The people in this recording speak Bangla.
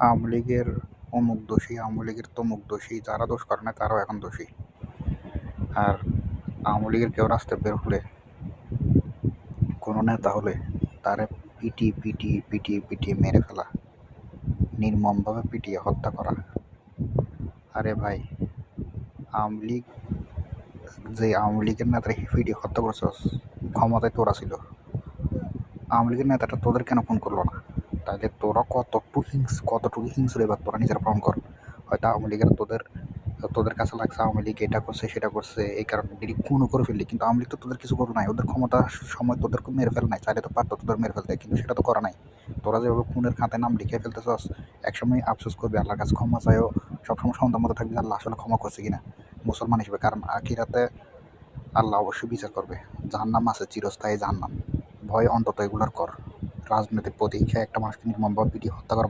আওয়ামী লীগের অমুক দোষী, আওয়ামী লীগের তমুক দোষী, যারা দোষ করে না তারাও এখন দোষী। আর আওয়ামী লীগের কেউ রাস্তায় বের হলে, কোনো নেতা হলে তারে পিটিয়ে মেরে ফেলা, নির্মমভাবে পিটিয়ে হত্যা করা। আরে ভাই, আওয়ামী লীগ আওয়ামী লীগের নেতারা পিটিয়ে হত্যা করছস, ক্ষমতায় তোরা ছিল, আওয়ামী লীগের নেতাটা তোদের কেন ফোন করলো না? তাহলে তোরা কতটুকু হিংস্র, এবার তোরা নিজেরা প্রমাণ কর। হয়তো আওয়ামী লীগের তোদের কাছে লাগছে আওয়ামী লীগ এটা করছে সেটা করছে, এই কারণে ডিরেক্ট খুনও করে ফেললি, কিন্তু আওয়ামী লীগ তো তোদের কিছু করে নাই। ওদের ক্ষমতার সময় তোদেরকে মেরে ফেলে নাই, চাইলে তো পারতো তোদের মেরে ফেলতে, কিন্তু সেটা তো করা নাই। তোরা যেভাবে খুনের খাতায় নাম লিখে ফেলতেছস, একসময় আফসোস করবি, আল্লাহর কাছে ক্ষমা চাইও, সবসময় সন্তান মতো থাকবি আল্লাহ আসলে ক্ষমা করছে কিনা মুসলমান হিসেবে। কারণ আখিরাতে আল্লাহ অবশ্যই বিচার করবে। জাহান্নাম আছে, চিরস্থায়ী জাহান্নাম। ভয় অন্তত এগুলোর কর। রাজনৈতিক প্রতীক্ষায় একটা মানুষকে নির্মমভাবে পিটিয়ে হত্যা করা